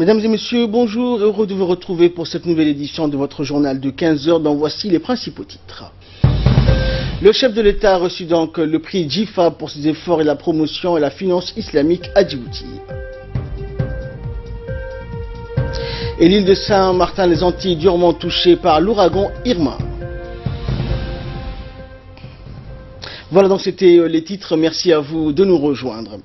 Mesdames et messieurs, bonjour, heureux de vous retrouver pour cette nouvelle édition de votre journal de 15 heures dont voici les principaux titres. Le chef de l'État a reçu donc le prix JIFA pour ses efforts et la promotion et la finance islamique à Djibouti. Et l'île de Saint-Martin, les Antilles durement touchées par l'ouragan Irma. Voilà donc c'était les titres, merci à vous de nous rejoindre.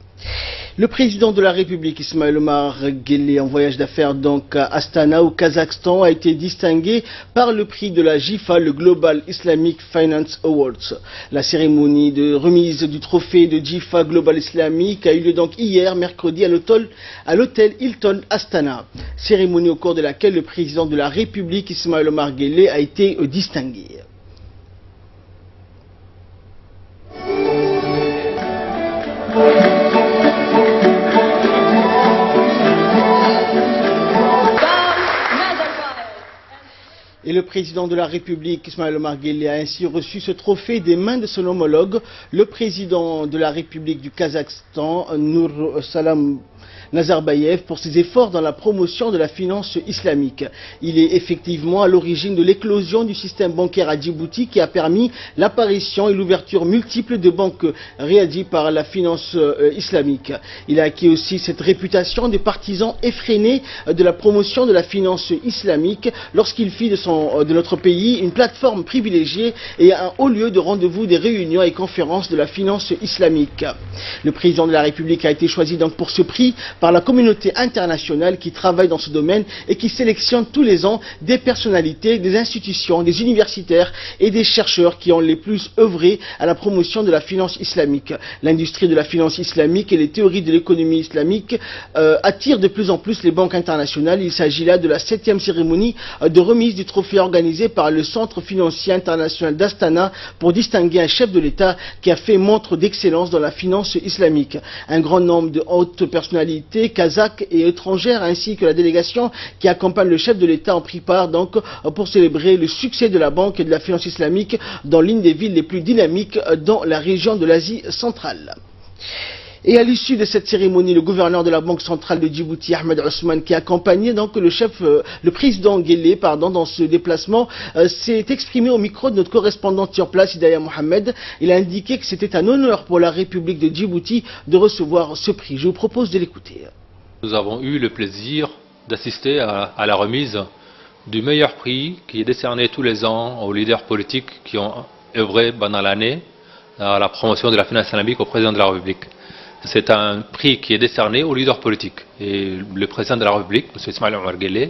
Le président de la République, Ismaël Omar Guelleh, en voyage d'affaires donc à Astana, au Kazakhstan, a été distingué par le prix de la JIFA, le Global Islamic Finance Awards. La cérémonie de remise du trophée de JIFA Global Islamic a eu lieu donc hier, mercredi, à l'hôtel Hilton Astana. Cérémonie au cours de laquelle le président de la République, Ismaël Omar Guelleh, a été distingué. Et le président de la République, Ismaël Omar Guelleh, a ainsi reçu ce trophée des mains de son homologue, le président de la République du Kazakhstan, Nursultan Nazarbayev, pour ses efforts dans la promotion de la finance islamique. Il est effectivement à l'origine de l'éclosion du système bancaire à Djibouti qui a permis l'apparition et l'ouverture multiple de banques réadies par la finance islamique. Il a acquis aussi cette réputation de partisan effréné de la promotion de la finance islamique lorsqu'il fit de notre pays une plateforme privilégiée et un haut lieu de rendez-vous des réunions et conférences de la finance islamique. Le président de la République a été choisi donc pour ce prix par la communauté internationale qui travaille dans ce domaine et qui sélectionne tous les ans des personnalités, des institutions, des universitaires et des chercheurs qui ont les plus œuvré à la promotion de la finance islamique. L'industrie de la finance islamique et les théories de l'économie islamique attirent de plus en plus les banques internationales. Il s'agit là de la 7e cérémonie de remise du trophée organisée par le Centre financier international d'Astana pour distinguer un chef de l'État qui a fait montre d'excellence dans la finance islamique. Un grand nombre de hautes personnalités kazakhs et étrangères ainsi que la délégation qui accompagne le chef de l'État ont pris part donc pour célébrer le succès de la banque et de la finance islamique dans l'une des villes les plus dynamiques dans la région de l'Asie centrale. Et à l'issue de cette cérémonie, le gouverneur de la Banque centrale de Djibouti, Ahmed Ousmane, qui accompagnait donc le président Guelleh, dans ce déplacement, s'est exprimé au micro de notre correspondante sur place, Hidaya Mohamed. Il a indiqué que c'était un honneur pour la République de Djibouti de recevoir ce prix. Je vous propose de l'écouter. Nous avons eu le plaisir d'assister à la remise du meilleur prix qui est décerné tous les ans aux leaders politiques qui ont œuvré pendant l'année à la promotion de la finance islamique au président de la République. C'est un prix qui est décerné aux leaders politiques. Et le président de la République, M. Ismaël Omar Guelleh,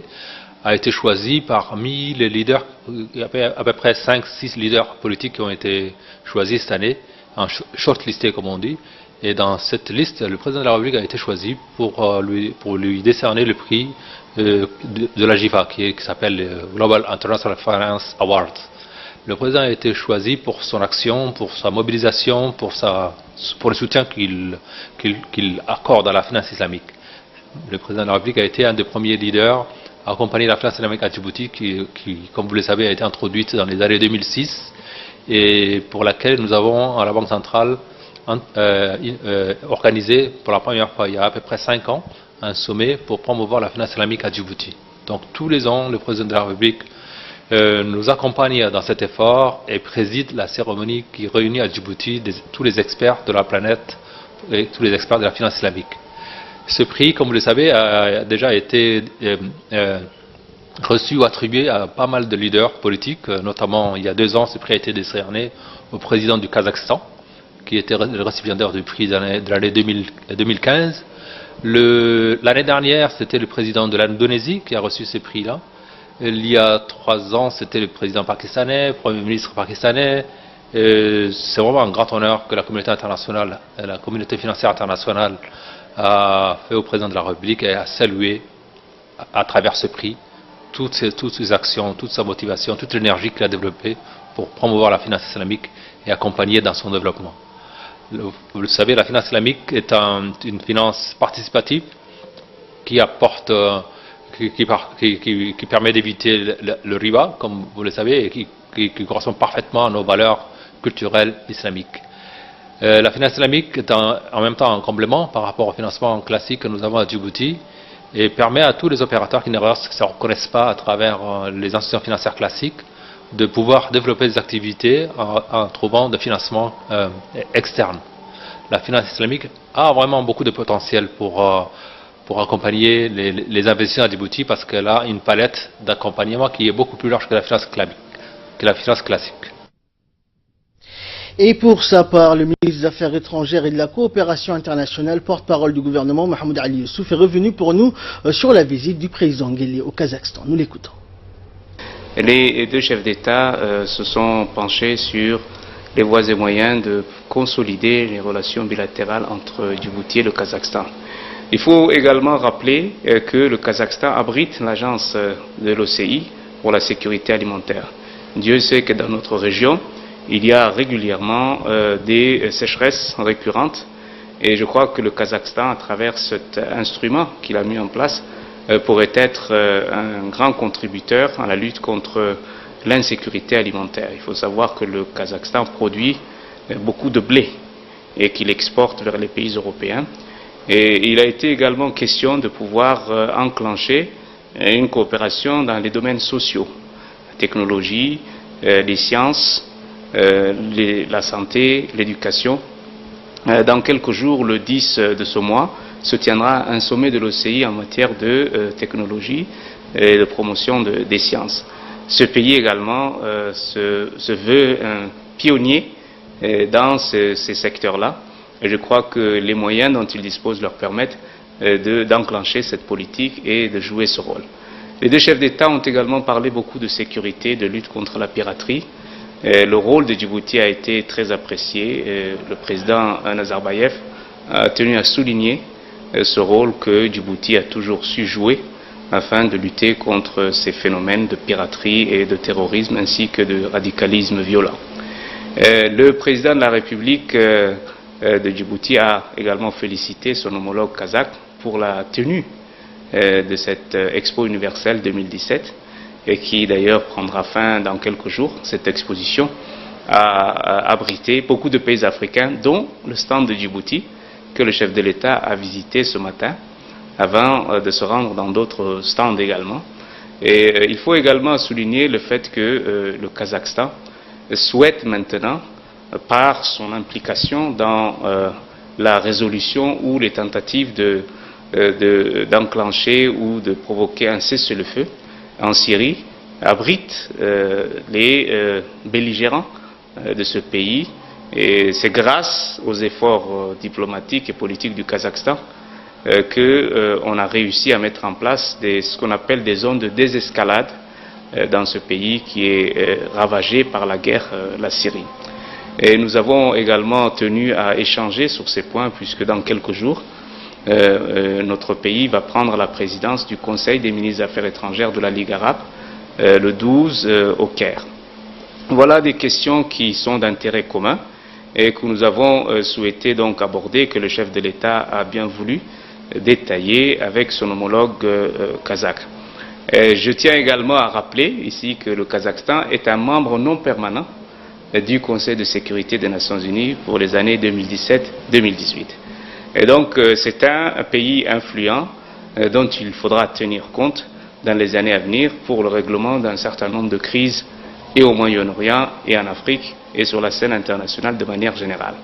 a été choisi parmi les leaders, il y a à peu près 5-6 leaders politiques qui ont été choisis cette année, en shortlistés comme on dit. Et dans cette liste, le président de la République a été choisi pour lui décerner le prix de la JIFA, qui s'appelle Global International Finance Award. Le président a été choisi pour son action, pour sa mobilisation, pour le soutien qu'il accorde à la finance islamique. Le président de la République a été un des premiers leaders à accompagner la finance islamique à Djibouti, qui, comme vous le savez, a été introduite dans les années 2006 et pour laquelle nous avons, à la Banque centrale, organisé pour la première fois, il y a à peu près 5 ans, un sommet pour promouvoir la finance islamique à Djibouti. Donc tous les ans, le président de la République nous accompagne dans cet effort et préside la cérémonie qui réunit à Djibouti tous les experts de la planète et tous les experts de la finance islamique. Ce prix, comme vous le savez, a déjà été reçu ou attribué à pas mal de leaders politiques, notamment il y a 2 ans, ce prix a été décerné au président du Kazakhstan, qui était le récipiendaire du prix de l'année 2015. L'année dernière, c'était le président de l'Indonésie qui a reçu ce prix-là. Il y a 3 ans, c'était le président pakistanais, le premier ministre pakistanais. C'est vraiment un grand honneur que la communauté internationale, la communauté financière internationale a fait au président de la République et a salué à travers ce prix toutes ses actions, toute sa motivation, toute l'énergie qu'il a développée pour promouvoir la finance islamique et accompagner dans son développement. Vous le savez, la finance islamique est une finance participative qui apporte qui permet d'éviter le riba, comme vous le savez, et qui correspond parfaitement à nos valeurs culturelles islamiques. La finance islamique est en même temps un complément par rapport au financement classique que nous avons à Djibouti, et permet à tous les opérateurs qui ne se reconnaissent pas à travers les institutions financières classiques de pouvoir développer des activités en trouvant des financements externes. La finance islamique a vraiment beaucoup de potentiel pour accompagner les investisseurs à Djibouti parce qu'elle a une palette d'accompagnement qui est beaucoup plus large que la finance classique. Et pour sa part, le ministre des Affaires étrangères et de la coopération internationale, porte-parole du gouvernement, Mohamed Ali Youssouf, est revenu pour nous sur la visite du président Guelleh au Kazakhstan. Nous l'écoutons. Les deux chefs d'État se sont penchés sur les voies et moyens de consolider les relations bilatérales entre Djibouti et le Kazakhstan. Il faut également rappeler que le Kazakhstan abrite l'agence de l'OCI pour la sécurité alimentaire. Dieu sait que dans notre région, il y a régulièrement des sécheresses récurrentes et je crois que le Kazakhstan, à travers cet instrument qu'il a mis en place, pourrait être un grand contributeur à la lutte contre l'insécurité alimentaire. Il faut savoir que le Kazakhstan produit beaucoup de blé et qu'il exporte vers les pays européens. Et il a été également question de pouvoir enclencher une coopération dans les domaines sociaux, la technologie, les sciences, la santé, l'éducation. Dans quelques jours, le 10 de ce mois, se tiendra un sommet de l'OCI en matière de technologie et de promotion des sciences. Ce pays également se veut un pionnier dans ces secteurs-là. Et je crois que les moyens dont il dispose leur permettent d'enclencher cette politique et de jouer ce rôle. Les deux chefs d'État ont également parlé beaucoup de sécurité, de lutte contre la piraterie. Le rôle de Djibouti a été très apprécié. Le président Nazarbayev a tenu à souligner ce rôle que Djibouti a toujours su jouer afin de lutter contre ces phénomènes de piraterie et de terrorisme ainsi que de radicalisme violent. Le président de la République de Djibouti a également félicité son homologue kazakh pour la tenue de cette Expo universelle 2017 et qui d'ailleurs prendra fin dans quelques jours. Cette exposition a abrité beaucoup de pays africains dont le stand de Djibouti que le chef de l'État a visité ce matin avant de se rendre dans d'autres stands également. Et il faut également souligner le fait que le Kazakhstan souhaite maintenant, par son implication dans la résolution ou les tentatives d'enclencher ou de provoquer un cessez-le-feu en Syrie, abrite les belligérants de ce pays. Et c'est grâce aux efforts diplomatiques et politiques du Kazakhstan qu'on a réussi à mettre en place ce qu'on appelle des zones de désescalade dans ce pays qui est ravagé par la guerre, la Syrie. Et nous avons également tenu à échanger sur ces points puisque dans quelques jours, notre pays va prendre la présidence du Conseil des ministres des Affaires étrangères de la Ligue arabe le 12 au Caire. Voilà des questions qui sont d'intérêt commun et que nous avons souhaité donc aborder, que le chef de l'État a bien voulu détailler avec son homologue kazakh. Je tiens également à rappeler ici que le Kazakhstan est un membre non permanent du Conseil de sécurité des Nations Unies pour les années 2017-2018. Et donc c'est un pays influent dont il faudra tenir compte dans les années à venir pour le règlement d'un certain nombre de crises et au Moyen-Orient et en Afrique et sur la scène internationale de manière générale.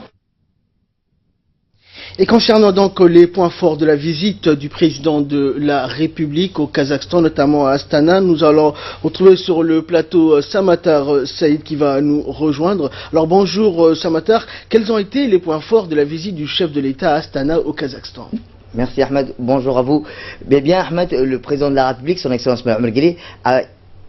Et concernant donc les points forts de la visite du président de la République au Kazakhstan, notamment à Astana, nous allons retrouver sur le plateau Samatar Saïd qui va nous rejoindre. Alors bonjour Samatar, quels ont été les points forts de la visite du chef de l'État à Astana au Kazakhstan? Merci Ahmed, bonjour à vous. Bien Ahmed, le président de la République, son Excellence Mohamed Guelleh, a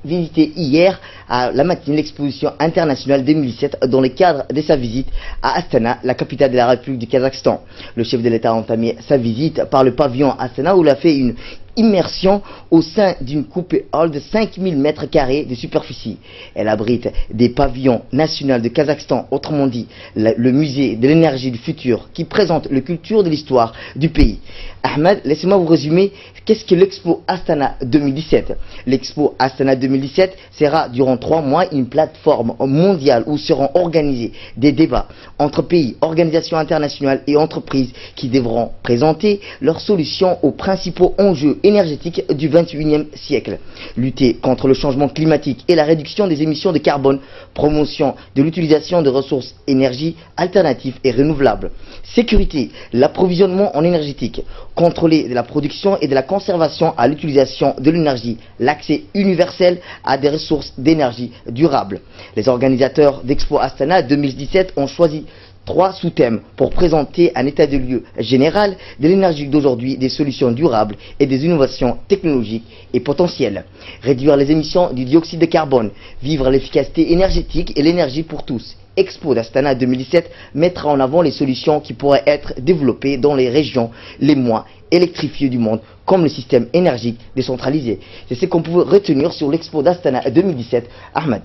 visité hier à la matinée l'exposition internationale 2017 dans le cadre de sa visite à Astana, la capitale de la République du Kazakhstan. Le chef de l'État a entamé sa visite par le pavillon Astana où il a fait une immersion au sein d'une coupée hall de 5000 mètres carrés de superficie. Elle abrite des pavillons nationaux de Kazakhstan, autrement dit le musée de l'énergie du futur qui présente la culture de l'histoire du pays. Ahmed, laissez-moi vous résumer qu'est-ce que l'Expo Astana 2017. L'Expo Astana 2017 sera durant 3 mois une plateforme mondiale où seront organisés des débats entre pays, organisations internationales et entreprises qui devront présenter leurs solutions aux principaux enjeux énergétique du XXIe siècle. Lutter contre le changement climatique et la réduction des émissions de carbone, promotion de l'utilisation de ressources énergie alternatives et renouvelables, sécurité, l'approvisionnement en énergétique, contrôler de la production et de la conservation à l'utilisation de l'énergie, l'accès universel à des ressources d'énergie durables. Les organisateurs d'Expo Astana 2017 ont choisi 3 sous-thèmes pour présenter un état de lieu général de l'énergie d'aujourd'hui, des solutions durables et des innovations technologiques et potentielles. Réduire les émissions du dioxyde de carbone, vivre l'efficacité énergétique et l'énergie pour tous. Expo d'Astana 2017 mettra en avant les solutions qui pourraient être développées dans les régions les moins électrifiées du monde, comme le système énergique décentralisé. C'est ce qu'on pouvait retenir sur l'Expo d'Astana 2017, Ahmed.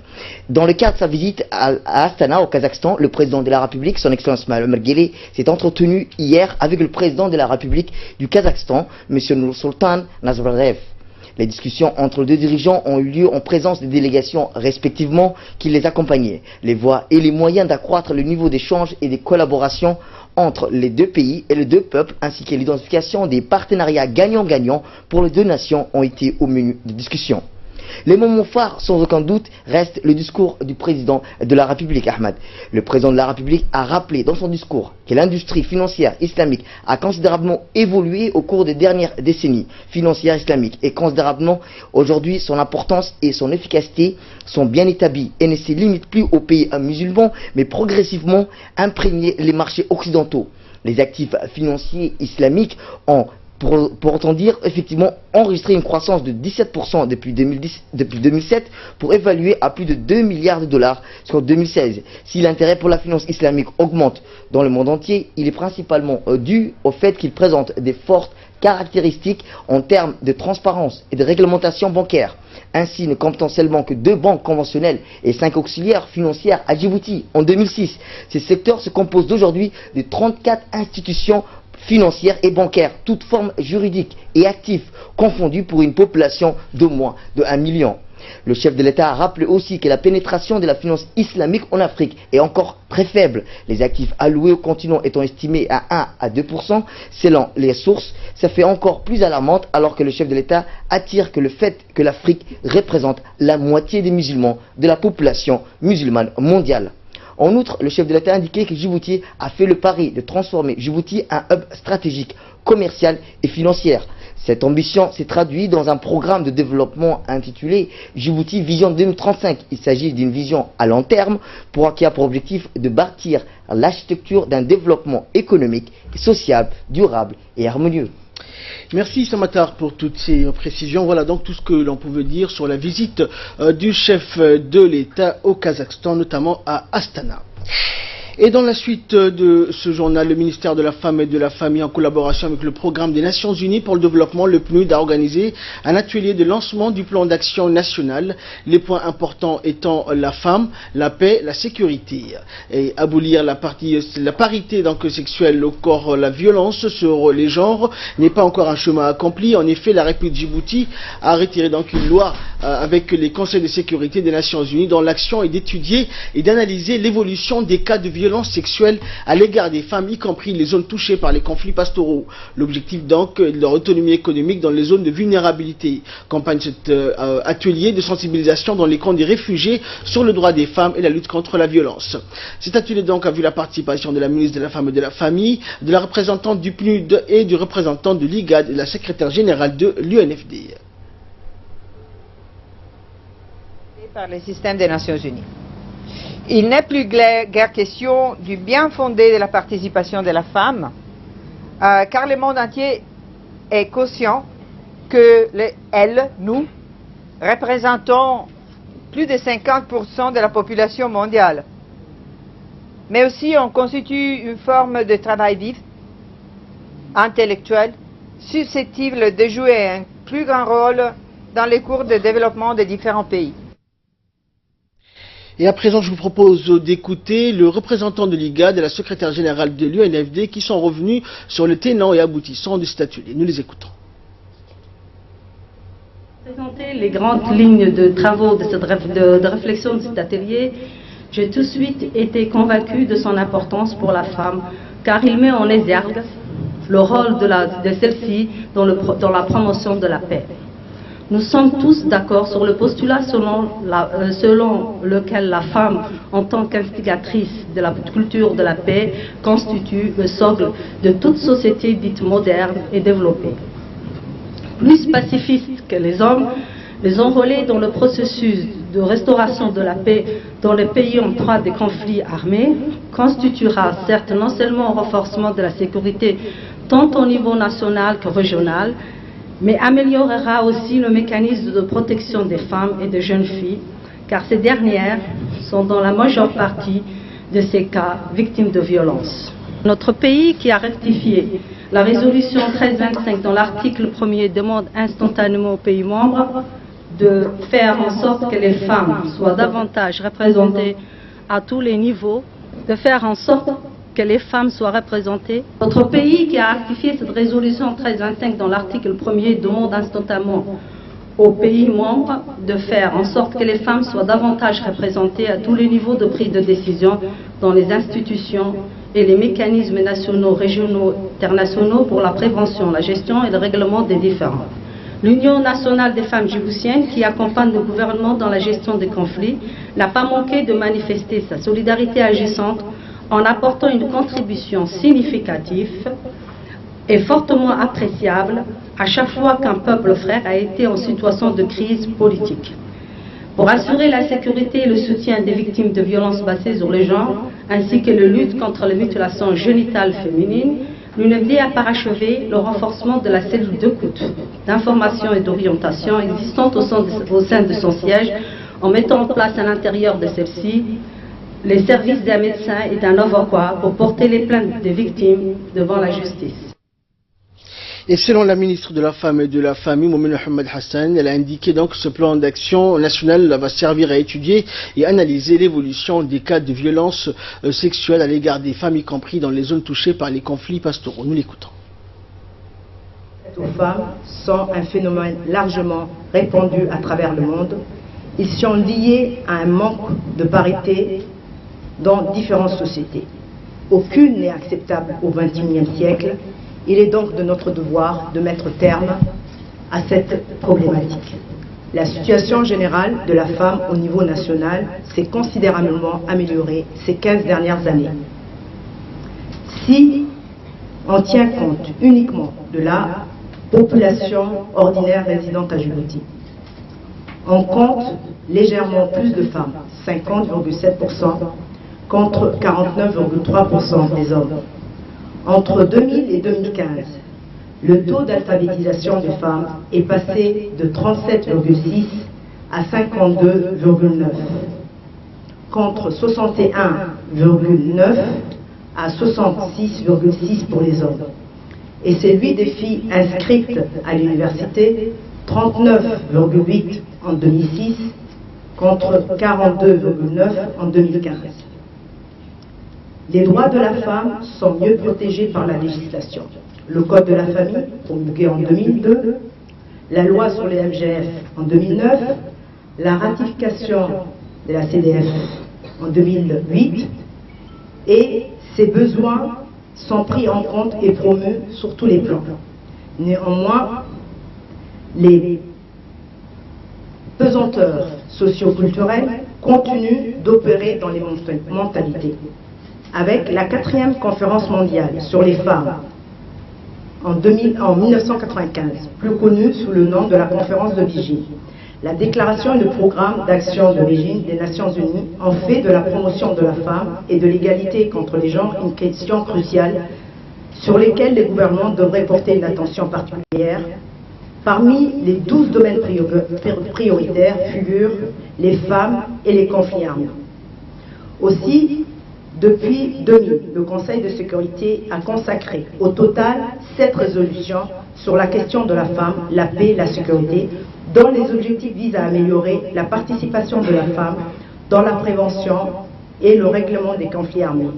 Dans le cadre de sa visite à Astana, au Kazakhstan, le président de la République, son Excellence Ismail Omar Guelleh, s'est entretenu hier avec le président de la République du Kazakhstan, M. Nursultan Nazarbayev. Les discussions entre les deux dirigeants ont eu lieu en présence des délégations respectivement qui les accompagnaient. Les voies et les moyens d'accroître le niveau d'échange et de collaboration entre les deux pays et les deux peuples, ainsi que l'identification des partenariats gagnant-gagnant pour les deux nations ont été au menu de discussion. Les moments phares, sans aucun doute, restent le discours du président de la République, Ahmed. Le président de la République a rappelé dans son discours que l'industrie financière islamique a considérablement évolué au cours des dernières décennies financières islamiques et considérablement aujourd'hui son importance et son efficacité sont bien établies et ne se limitent plus aux pays musulmans mais progressivement imprégné les marchés occidentaux. Les actifs financiers islamiques ont pour autant dire, effectivement, enregistrer une croissance de 17% depuis 2007 pour évaluer à plus de 2 milliards de dollars sur 2016. Si l'intérêt pour la finance islamique augmente dans le monde entier, il est principalement dû au fait qu'il présente des fortes caractéristiques en termes de transparence et de réglementation bancaire. Ainsi, ne comptant seulement que 2 banques conventionnelles et 5 auxiliaires financières à Djibouti en 2006, ces secteurs se composent d'aujourd'hui de 34 institutions financières et bancaires, toutes formes juridiques et actifs, confondus pour une population de moins de 1 million. Le chef de l'État a rappelé aussi que la pénétration de la finance islamique en Afrique est encore très faible. Les actifs alloués au continent étant estimés à 1 à 2% selon les sources, ça fait encore plus alarmante alors que le chef de l'État attire que le fait que l'Afrique représente la moitié des musulmans de la population musulmane mondiale. En outre, le chef de l'État a indiqué que Djibouti a fait le pari de transformer Djibouti en hub stratégique, commercial et financier. Cette ambition s'est traduite dans un programme de développement intitulé Djibouti Vision 2035. Il s'agit d'une vision à long terme qui a pour objectif de bâtir l'architecture d'un développement économique, social, durable et harmonieux. Merci Samatar pour toutes ces précisions. Voilà donc tout ce que l'on pouvait dire sur la visite du chef de l'État au Kazakhstan, notamment à Astana. Et dans la suite de ce journal, le ministère de la Femme et de la Famille, en collaboration avec le Programme des Nations Unies pour le Développement, le PNUD, a organisé un atelier de lancement du plan d'action national. Les points importants étant la femme, la paix, la sécurité. Et abolir la parité donc, sexuelle, encore la violence sur les genres n'est pas encore un chemin accompli. En effet, la République de Djibouti a retiré donc une loi avec les conseils de sécurité des Nations Unies dont l'action est d'étudier et d'analyser l'évolution des cas de violence sexuelle à l'égard des femmes, y compris les zones touchées par les conflits pastoraux. L'objectif donc est de leur autonomie économique dans les zones de vulnérabilité. Campagne cet atelier de sensibilisation dans les camps des réfugiés sur le droit des femmes et la lutte contre la violence. Cet atelier donc a vu la participation de la ministre de la Femme et de la Famille, de la représentante du PNUD et du représentant de l'IGAD et de la secrétaire générale de l'UNFD. Par les systèmes des Nations Unies. Il n'est plus guère question du bien fondé de la participation de la femme, car le monde entier est conscient que nous, représentons plus de 50% de la population mondiale. Mais aussi on constitue une forme de travail vif, intellectuel, susceptible de jouer un plus grand rôle dans les cours de développement des différents pays. Et à présent, je vous propose d'écouter le représentant de l'IGAD et la secrétaire générale de l'UNFD qui sont revenus sur le tenant et aboutissant de cet atelier. Nous les écoutons. Présenter les grandes lignes de travaux de réflexion de cet atelier, j'ai tout de suite été convaincue de son importance pour la femme, car il met en exergue le rôle de celle-ci dans la promotion de la paix. Nous sommes tous d'accord sur le postulat selon lequel la femme, en tant qu'instigatrice de la culture de la paix, constitue le socle de toute société dite moderne et développée. Plus pacifistes que les hommes, les enrôlés dans le processus de restauration de la paix dans les pays en proie des conflits armés constituera certes non seulement un renforcement de la sécurité tant au niveau national que régional, mais améliorera aussi le mécanisme de protection des femmes et des jeunes filles, car ces dernières sont dans la majeure partie de ces cas victimes de violences. Notre pays, qui a rectifié la résolution 1325 dans l'article 1er, demande instantanément aux pays membres de faire en sorte que les femmes soient davantage représentées à tous les niveaux, de faire en sorte que les femmes soient représentées. Notre pays, qui a ratifié cette résolution 1325 dans l'article 1er, demande instantanément aux pays membres de faire en sorte que les femmes soient davantage représentées à tous les niveaux de prise de décision dans les institutions et les mécanismes nationaux, régionaux, internationaux pour la prévention, la gestion et le règlement des différends. L'Union nationale des femmes djiboutiennes, qui accompagne le gouvernement dans la gestion des conflits, n'a pas manqué de manifester sa solidarité agissante en apportant une contribution significative et fortement appréciable à chaque fois qu'un peuple frère a été en situation de crise politique. Pour assurer la sécurité et le soutien des victimes de violences basées sur le genre, ainsi que la lutte contre les mutilations génitales féminines, l'UNFD a parachevé le renforcement de la cellule d'écoute, d'information et d'orientation existante au sein de son siège, en mettant en place à l'intérieur de celle-ci les services d'un médecin et d'un avocat pour porter les plaintes des victimes devant la justice. Et selon la ministre de la Femme et de la Famille, Moumine Mohamed Hassan, elle a indiqué donc que ce plan d'action national va servir à étudier et analyser l'évolution des cas de violence sexuelle à l'égard des femmes, y compris dans les zones touchées par les conflits pastoraux. Nous l'écoutons. Les femmes sont un phénomène largement répandu à travers le monde. Ils sont liés à un manque de parité dans différentes sociétés. Aucune n'est acceptable au XXIe siècle. Il est donc de notre devoir de mettre terme à cette problématique. La situation générale de la femme au niveau national s'est considérablement améliorée ces 15 dernières années. Si on tient compte uniquement de la population ordinaire résidente à Djibouti, on compte légèrement plus de femmes, 50,7% contre 49,3% des hommes. Entre 2000 et 2015, le taux d'alphabétisation des femmes est passé de 37,6 à 52,9, contre 61,9 à 66,6 pour les hommes. Et celui des filles inscrites à l'université, 39,8 en 2006, contre 42,9 en 2015. Les droits de la femme sont mieux protégés par la législation. Le Code de la famille, promulgué en 2002, la loi sur les MGF en 2009, la ratification de la CDF en 2008, et ces besoins sont pris en compte et promus sur tous les plans. Néanmoins, les pesanteurs socioculturelles continuent d'opérer dans les mentalités. Avec la 4e conférence mondiale sur les femmes en 1995, plus connue sous le nom de la conférence de Beijing, la déclaration et le programme d'action de Beijing des Nations Unies ont fait de la promotion de la femme et de l'égalité contre les genres une question cruciale sur lesquelles les gouvernements devraient porter une attention particulière. Parmi les 12 domaines prioritaires figurent les femmes et les conflits armés. Aussi, depuis 2000, le Conseil de sécurité a consacré au total 7 résolutions sur la question de la femme, la paix et la sécurité, dont les objectifs visent à améliorer la participation de la femme dans la prévention et le règlement des conflits armés.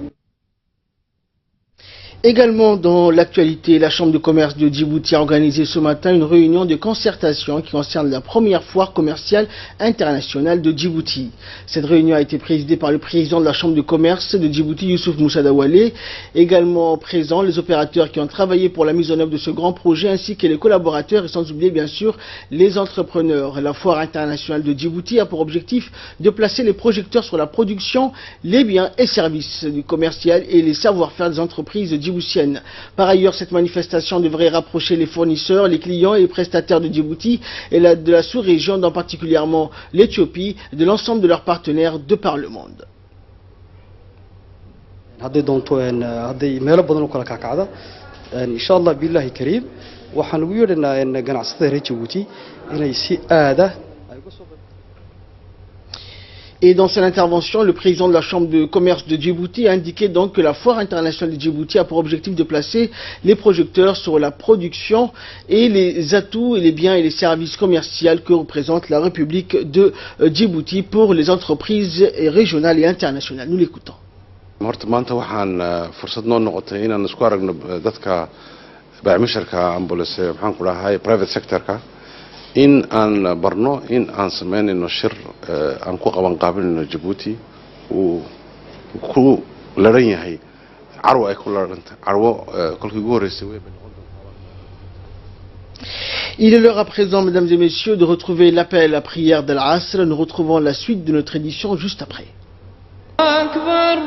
Également dans l'actualité, la Chambre de commerce de Djibouti a organisé ce matin une réunion de concertation qui concerne la première foire commerciale internationale de Djibouti. Cette réunion a été présidée par le président de la Chambre de commerce de Djibouti, Youssouf Moussa Dawale. Également présents les opérateurs qui ont travaillé pour la mise en œuvre de ce grand projet ainsi que les collaborateurs et sans oublier bien sûr les entrepreneurs. La foire internationale de Djibouti a pour objectif de placer les projecteurs sur la production, les biens et services du commercial et les savoir-faire des entreprises djiboutiennes. Par ailleurs, cette manifestation devrait rapprocher les fournisseurs, les clients et les prestataires de Djibouti et de la sous-région, dont particulièrement l'Éthiopie, de l'ensemble de leurs partenaires de par le monde. Et dans son intervention, le président de la Chambre de commerce de Djibouti a indiqué donc que la foire internationale de Djibouti a pour objectif de placer les projecteurs sur la production et les atouts et les biens et les services commerciaux que représente la République de Djibouti pour les entreprises régionales et internationales. Nous l'écoutons. إن أن برنو إن أن سمين إنه شر أن كو قبان قابل إنه جيبوتي وكو لرين هاي عروة أي كل لرنت عروة كل كيقول يسوي. Il est l'heure à présent, mesdames et messieurs, de retrouver l'appel à prière d'Al-Asr. Nous retrouvons la suite de notre édition juste après. Akbar.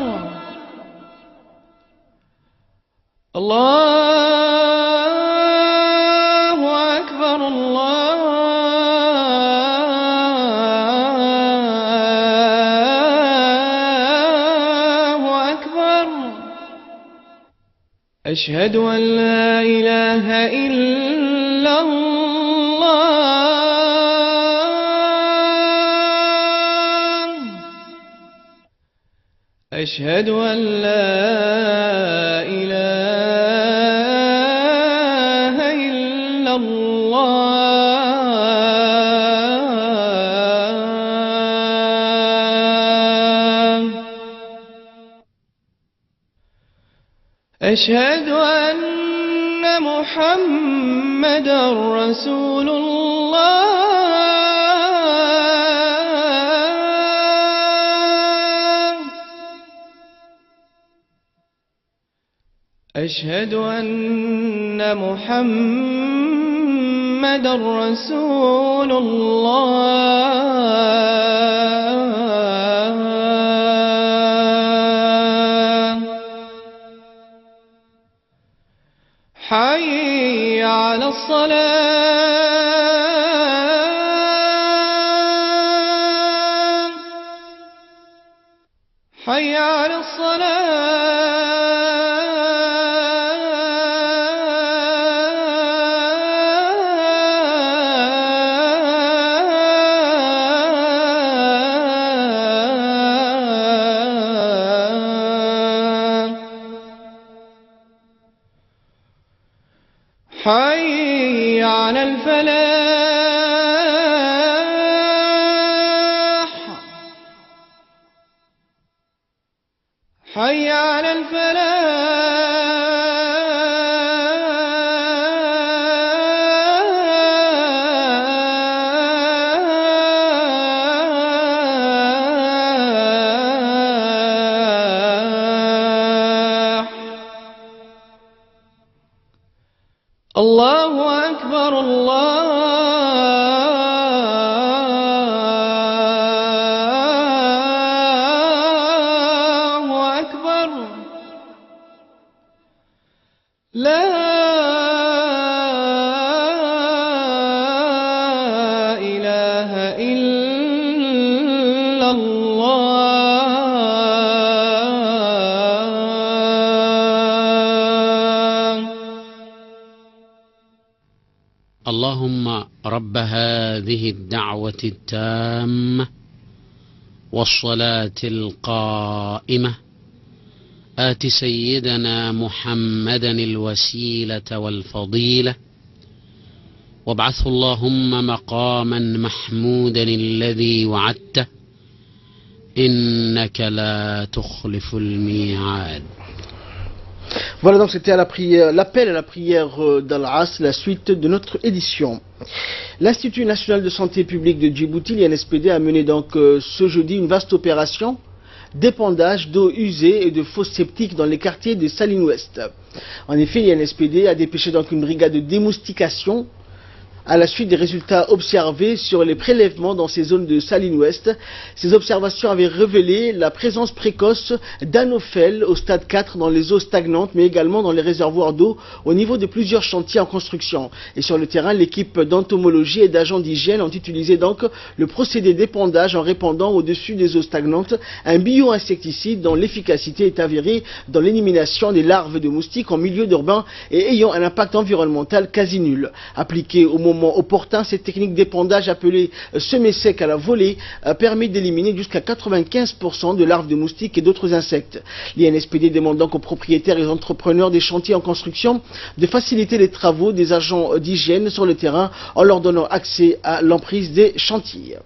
Allah. أشهد أن لا إله إلا الله أشهد أن لا إله إلا الله أشهد أن محمدًا رسول الله أشهد أن محمدًا رسول الله حي على الصلاة حي على حي على الفلاح حي على الله أكبر الله أكبر لا إله إلا الله اللهم رب هذه الدعوة التامة والصلاة القائمة آت سيدنا محمدا الوسيلة والفضيلة وابعثه اللهم مقاما محمودا الذي وعدته إنك لا تخلف الميعاد. Voilà, donc c'était l'appel à la prière d'Al-As, la suite de notre édition. L'Institut national de santé publique de Djibouti, l'INSPD, a mené donc ce jeudi une vaste opération d'épandage d'eau usée et de fosses septiques dans les quartiers de Saline Ouest. En effet, l'INSPD a dépêché donc une brigade de démoustication à la suite des résultats observés sur les prélèvements dans ces zones de Saline Ouest. Ces observations avaient révélé la présence précoce d'anophèles au stade 4 dans les eaux stagnantes, mais également dans les réservoirs d'eau au niveau de plusieurs chantiers en construction. Et sur le terrain, l'équipe d'entomologie et d'agents d'hygiène ont utilisé donc le procédé d'épandage en répandant au-dessus des eaux stagnantes un bio-insecticide dont l'efficacité est avérée dans l'élimination des larves de moustiques en milieu urbain et ayant un impact environnemental quasi nul. Appliqué au moment opportun, cette technique d'épandage appelée semer sec à la volée permet d'éliminer jusqu'à 95% de larves de moustiques et d'autres insectes. L'INSPD demande donc aux propriétaires et aux entrepreneurs des chantiers en construction de faciliter les travaux des agents d'hygiène sur le terrain en leur donnant accès à l'emprise des chantiers.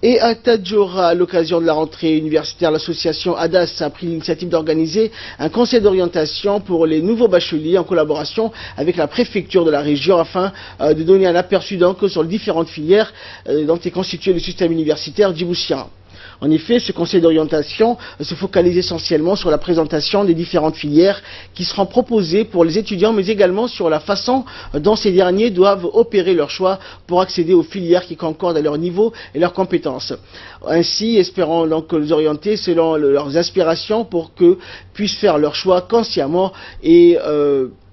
Et à Tadjoura, à l'occasion de la rentrée universitaire, l'association ADAS a pris l'initiative d'organiser un conseil d'orientation pour les nouveaux bacheliers en collaboration avec la préfecture de la région afin de donner un aperçu donc sur les différentes filières dont est constitué le système universitaire djiboutien. En effet, ce conseil d'orientation se focalise essentiellement sur la présentation des différentes filières qui seront proposées pour les étudiants, mais également sur la façon dont ces derniers doivent opérer leur choix pour accéder aux filières qui concordent à leur niveau et leurs compétences. Ainsi, espérons donc les orienter selon leurs aspirations pour que puissent faire leur choix consciemment et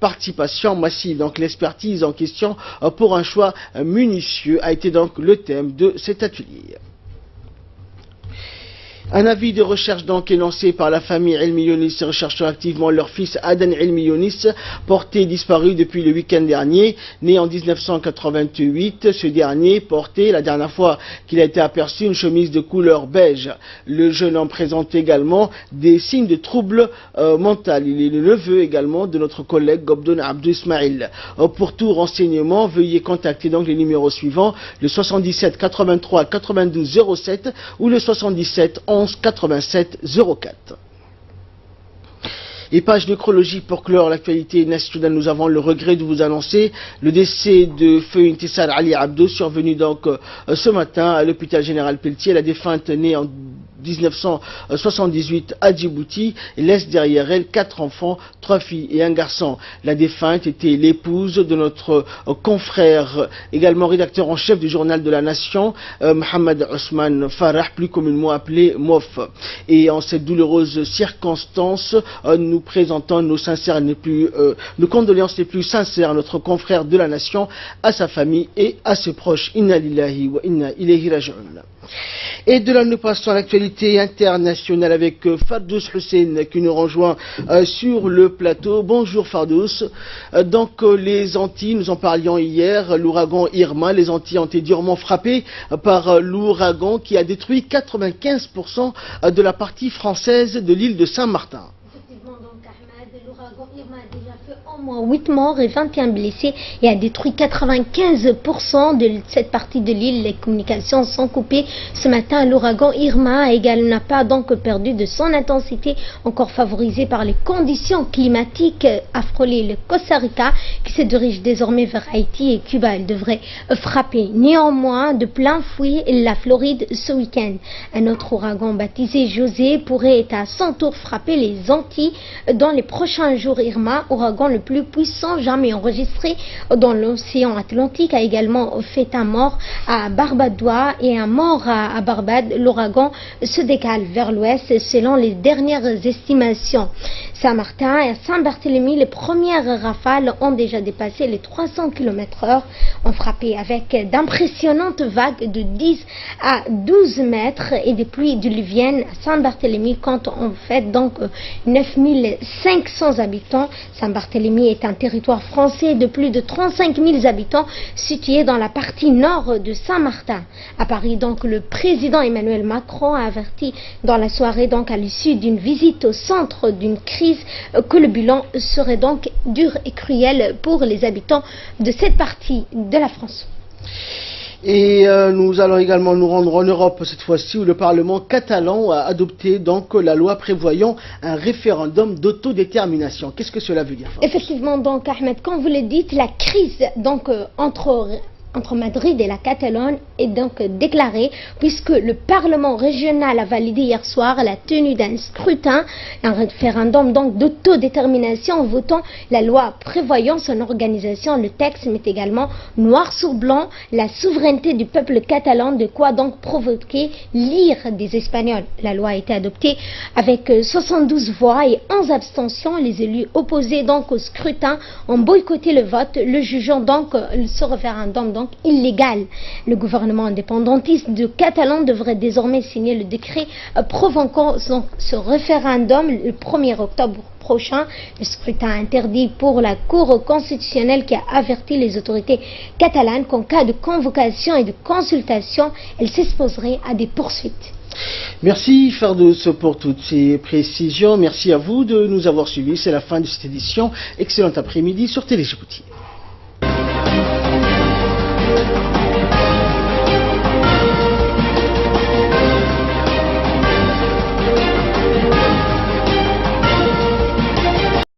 participation massive. Donc l'expertise en question pour un choix minutieux a été donc le thème de cet atelier. Un avis de recherche donc est lancé par la famille Elmi Younis, recherchant activement leur fils Adan Elmi Younis, porté disparu depuis le week-end dernier. Né en 1988, ce dernier portait, la dernière fois qu'il a été aperçu, une chemise de couleur beige. Le jeune homme présente également des signes de troubles mentaux. Il est le neveu également de notre collègue Gobdoun Abdou Ismail. Pour tout renseignement, veuillez contacter donc les numéros suivants, le 77 83 92 07 ou le 77 11 87 04. Et page nécrologie pour clore l'actualité nationale, nous avons le regret de vous annoncer le décès de Feu Intisar Ali Abdo, survenu donc ce matin à l'hôpital général Pelletier. La défunte née en 1978 à Djibouti et laisse derrière elle 4 enfants, 3 filles et un garçon. La défunte était l'épouse de notre confrère, également rédacteur en chef du journal de la Nation, Mohamed Ousmane Farah, plus communément appelé Mof. Et en cette douloureuse circonstance, nous présentons nos condoléances les plus sincères à notre confrère de la Nation, à sa famille et à ses proches. Inna lillahi wa inna ilayhi raji'un. Et de là, nous passons à l'actualité internationale avec Fardous Hussein qui nous rejoint sur le plateau. Bonjour Fardous. Donc les Antilles, nous en parlions hier, l'ouragan Irma, les Antilles ont été durement frappées par l'ouragan qui a détruit 95% de la partie française de l'île de Saint-Martin. L'ouragan Irma a déjà fait au moins 8 morts et 21 blessés et a détruit 95% de cette partie de l'île. Les communications sont coupées. Ce matin, l'ouragan Irma n'a pas donc perdu de son intensité, encore favorisée par les conditions climatiques, a frôlé le Costa Rica qui se dirige désormais vers Haïti et Cuba. Elle devrait frapper néanmoins de plein fouet la Floride ce week-end. Un autre ouragan baptisé José pourrait à son tour frapper les Antilles dans les prochains jours. Irma, ouragan le plus puissant jamais enregistré dans l'océan Atlantique, a également fait un mort à Barbadois et un mort à Barbade. L'ouragan se décale vers l'ouest selon les dernières estimations. Saint-Martin et Saint-Barthélemy, les premières rafales ont déjà dépassé les 300 km/h, ont frappé avec d'impressionnantes vagues de 10 à 12 mètres et des pluies diluviennes. Saint-Barthélemy compte en fait donc 9500 habitants. Saint-Barthélemy est un territoire français de plus de 35 000 habitants situé dans la partie nord de Saint-Martin. À Paris, donc, le président Emmanuel Macron a averti dans la soirée, donc à l'issue d'une visite au centre d'une crise, que le bilan serait donc dur et cruel pour les habitants de cette partie de la France. Et nous allons également nous rendre en Europe cette fois-ci où le Parlement catalan a adopté donc la loi prévoyant un référendum d'autodétermination. Qu'est-ce que cela veut dire? Effectivement, donc Ahmed, comme vous le dites, la crise donc entre Madrid et la Catalogne est donc déclarée puisque le Parlement régional a validé hier soir la tenue d'un scrutin, un référendum donc d'autodétermination en votant la loi prévoyant son organisation. Le texte met également noir sur blanc la souveraineté du peuple catalan, de quoi donc provoquer l'ire des Espagnols. La loi a été adoptée avec 72 voix et 11 abstentions. Les élus opposés donc au scrutin ont boycotté le vote, le jugeant donc ce référendum donc illégal. Le gouvernement indépendantiste de Catalan devrait désormais signer le décret provoquant ce référendum le 1er octobre prochain. Le scrutin interdit pour la Cour constitutionnelle qui a averti les autorités catalanes qu'en cas de convocation et de consultation, elles s'exposeraient à des poursuites. Merci Fardous pour toutes ces précisions. Merci à vous de nous avoir suivis. C'est la fin de cette édition. Excellent après-midi sur Télé Djibouti.